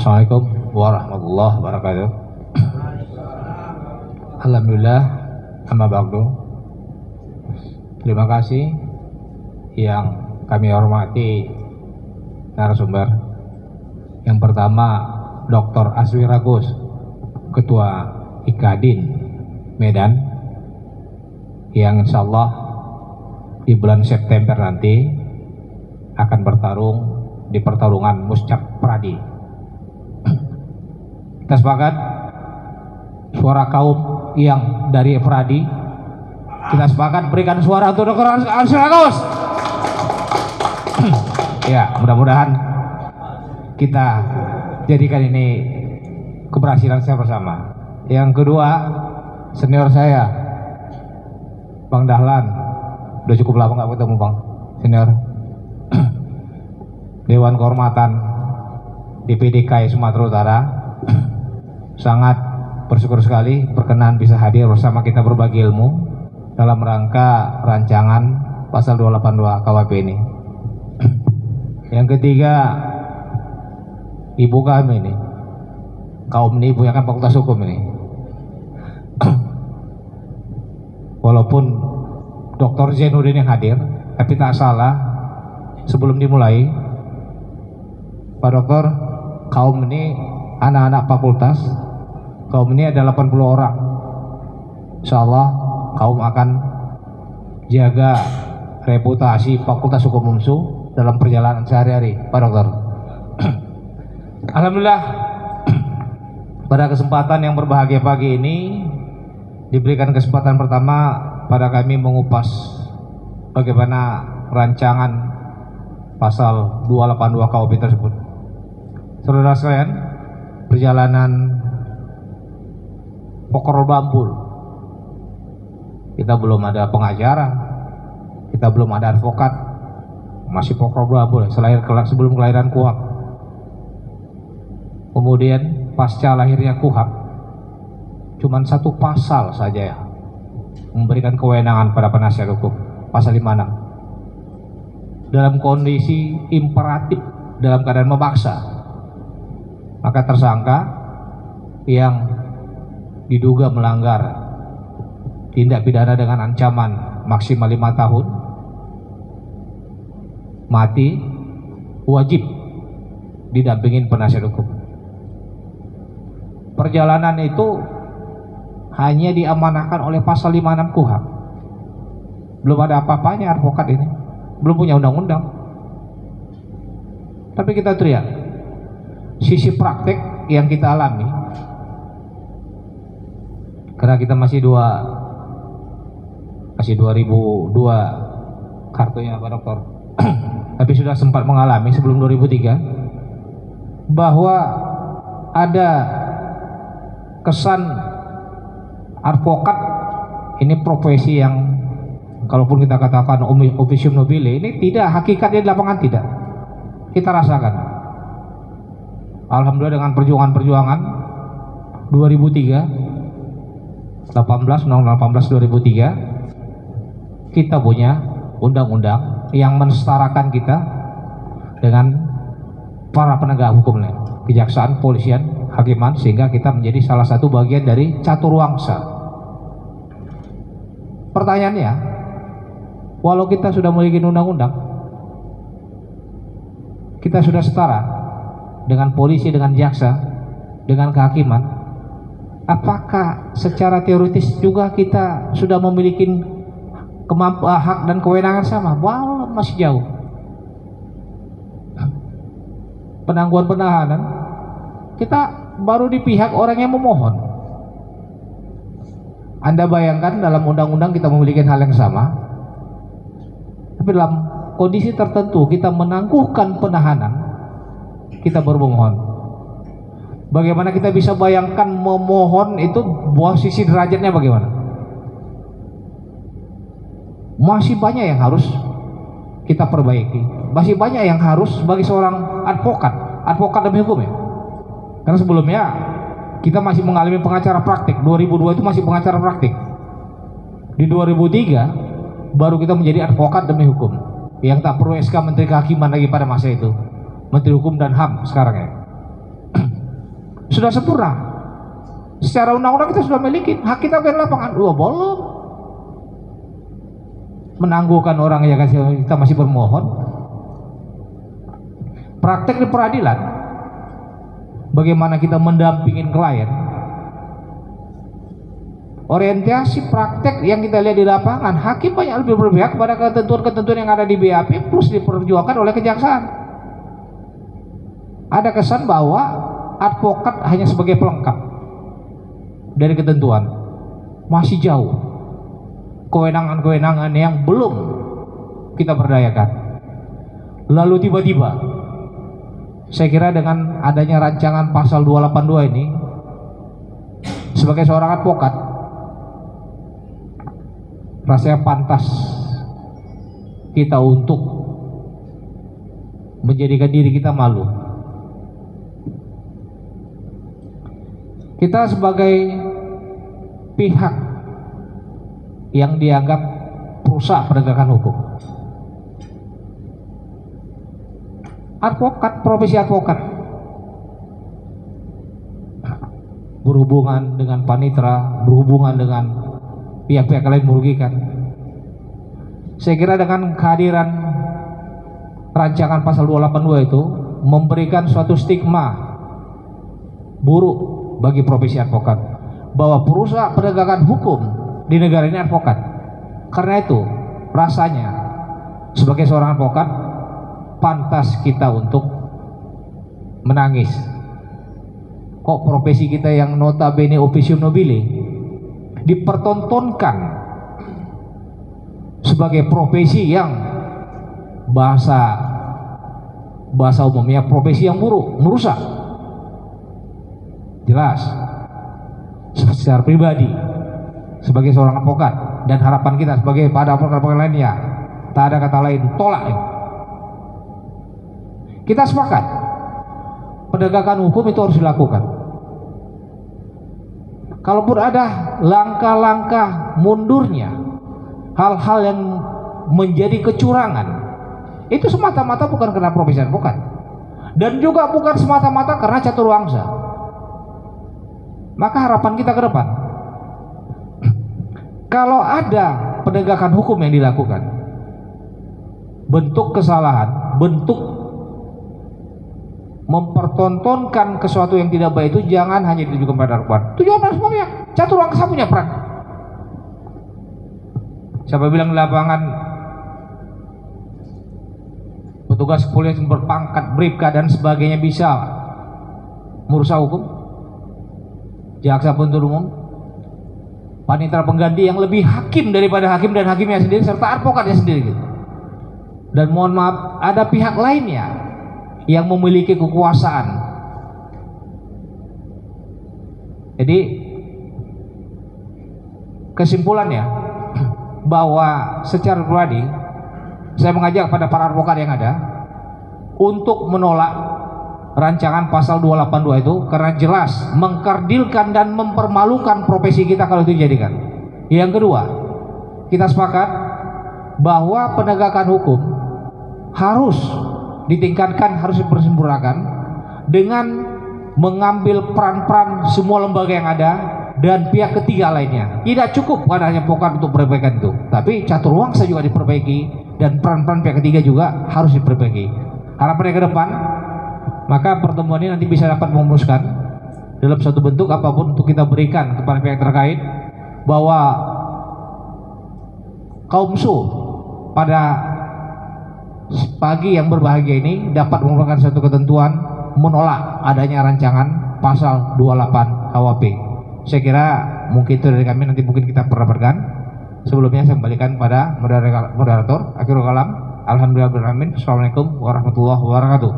Assalamualaikum warahmatullahi wabarakatuh. Alhamdulillah, amma ba'du. Terima kasih yang kami hormati narasumber. Yang pertama, Dr. Aswi Ragus, Ketua IKADIN Medan, yang insya Allah di bulan September nanti akan bertarung di pertarungan Muscap Pradi. Kita sepakat suara kaum yang dari Pradi, kita sepakat berikan suara untuk Dr. Aswi Ragus. Ya, mudah-mudahan kita jadikan ini keberhasilan saya bersama. Yang kedua, senior saya Bang Dahlan, udah cukup lama nggak ketemu Bang senior. Dewan Kehormatan DPDKI Sumatera Utara, sangat bersyukur sekali berkenan bisa hadir bersama kita berbagi ilmu dalam rangka rancangan pasal 282 KUHP ini. Yang ketiga, ibu kami ini, kaum ini punya kan fakultas hukum ini. Walaupun Dr. Zainuddin yang hadir, tapi tak salah sebelum dimulai, Pak Dokter, kaum ini anak-anak fakultas, kaum ini ada 80 orang. Insya Allah kaum akan jaga reputasi Fakultas Hukum UNSU dalam perjalanan sehari-hari, Pak Dokter. Alhamdulillah, pada kesempatan yang berbahagia pagi ini diberikan kesempatan pertama pada kami mengupas bagaimana rancangan pasal 282 KUHP tersebut. Saudara sekalian, perjalanan pokor bambul, kita belum ada pengacara, kita belum ada advokat, masih pokor bambul sebelum kelahiran KUHP. Kemudian pasca lahirnya KUHP, cuman satu pasal saja ya memberikan kewenangan pada penasihat hukum, pasal 56, dalam kondisi imperatif, dalam keadaan memaksa, maka tersangka yang diduga melanggar tindak pidana dengan ancaman maksimal 5 tahun mati wajib didampingin penasihat hukum. Perjalanan itu hanya diamanahkan oleh pasal 56 KUHP. Belum ada apa-apanya advokat ini, belum punya undang-undang. Tapi kita teriak, sisi praktek yang kita alami, karena kita masih 2002 kartunya Pak Dokter. Tapi sudah sempat mengalami sebelum 2003 bahwa ada kesan advokat ini profesi yang kalaupun kita katakan officium nobile, ini tidak, hakikatnya di lapangan tidak kita rasakan. Alhamdulillah dengan perjuangan 2003 Undang-Undang 18 2003 kita punya undang-undang yang mensetarakan kita dengan para penegak hukum, kejaksaan, polisian, hakiman, sehingga kita menjadi salah satu bagian dari caturwangsa. Pertanyaannya, walau kita sudah memiliki undang-undang, kita sudah setara dengan polisi, dengan jaksa, dengan kehakiman, apakah secara teoritis juga kita sudah memiliki hak dan kewenangan sama? Walau masih jauh. Penangguhan penahanan kita baru di pihak orang yang memohon. Anda bayangkan dalam undang-undang kita memiliki hal yang sama, tapi dalam kondisi tertentu kita menangguhkan penahanan, kita bermohon. Bagaimana kita bisa bayangkan memohon itu posisi derajatnya bagaimana? Masih banyak yang harus kita perbaiki, masih banyak yang harus bagi seorang advokat demi hukum ya. Karena sebelumnya kita masih mengalami pengacara praktik. 2002 itu masih pengacara praktik. Di 2003 baru kita menjadi advokat demi hukum, yang tak perlu SK Menteri Kehakiman lagi pada masa itu, Menteri Hukum dan HAM sekarang ya. Sudah sempurna. Secara undang-undang kita sudah miliki, hak kita di lapangan. Belum. Menangguhkan orang yang kita masih bermohon. Praktek di peradilan, bagaimana kita mendampingin klien, orientasi praktek yang kita lihat di lapangan, hakim banyak lebih berpihak kepada ketentuan-ketentuan yang ada di BAP plus diperjuangkan oleh kejaksaan. Ada kesan bahwa advokat hanya sebagai pelengkap dari ketentuan, masih jauh kewenangan-kewenangan yang belum kita berdayakan. Lalu tiba-tiba saya kira dengan adanya rancangan pasal 282 ini, sebagai seorang advokat rasanya pantas kita untuk menjadikan diri kita malu. Kita sebagai pihak yang dianggap perusak penegakan hukum, advokat, profesi advokat berhubungan dengan panitera, berhubungan dengan pihak-pihak lain merugikan. Saya kira dengan kehadiran rancangan pasal 282 itu memberikan suatu stigma buruk bagi profesi advokat, bahwa perusak penegakan hukum di negara ini advokat. Karena itu rasanya sebagai seorang advokat pantas kita untuk menangis. Kok profesi kita yang notabene officium nobile dipertontonkan sebagai profesi yang bahasa umumnya profesi yang buruk, merusak. Jelas secara pribadi sebagai seorang advokat dan harapan kita sebagai pada advokat lainnya, tak ada kata lain, tolak. Kita sepakat penegakan hukum itu harus dilakukan. Kalaupun ada langkah-langkah mundurnya, hal-hal yang menjadi kecurangan, itu semata-mata bukan karena profesi advokat, dan juga bukan semata-mata karena caturwangsa. Maka harapan kita ke depan, kalau ada penegakan hukum yang dilakukan, bentuk kesalahan, bentuk mempertontonkan sesuatu yang tidak baik itu jangan hanya ditujukan pada korban, tujuan pada semua pihak. Caturwangsa punya peran. Siapa bilang di lapangan petugas kepolisian berpangkat bribka dan sebagainya bisa merusak hukum? Jaksa penuntut umum, panitera pengganti yang lebih hakim daripada hakim dan hakimnya sendiri serta advokatnya sendiri gitu. Dan mohon maaf, ada pihak lainnya yang memiliki kekuasaan. Jadi kesimpulannya bahwa secara pribadi saya mengajak pada para advokat yang ada untuk menolak rancangan pasal 282 itu karena jelas mengkerdilkan dan mempermalukan profesi kita kalau itu dijadikan. Yang kedua, kita sepakat bahwa penegakan hukum harus ditingkatkan, harus dipersempurnakan dengan mengambil peran-peran semua lembaga yang ada dan pihak ketiga lainnya. Tidak cukup pada hanya advokat untuk perbaikan itu, tapi caturwangsa juga diperbaiki dan peran-peran pihak ketiga juga harus diperbaiki. Harapannya ke depan, maka pertemuan ini nanti bisa dapat memutuskan dalam satu bentuk apapun untuk kita berikan kepada pihak terkait bahwa kaum su pada pagi yang berbahagia ini dapat merupakan satu ketentuan menolak adanya rancangan pasal 28 KUHP. Saya kira mungkin itu dari kami, nanti mungkin kita perdebatkan. Sebelumnya saya kembalikan pada moderator. Akhirul kalam. Alhamdulillahirabbil alamin. Assalamualaikum warahmatullahi wabarakatuh.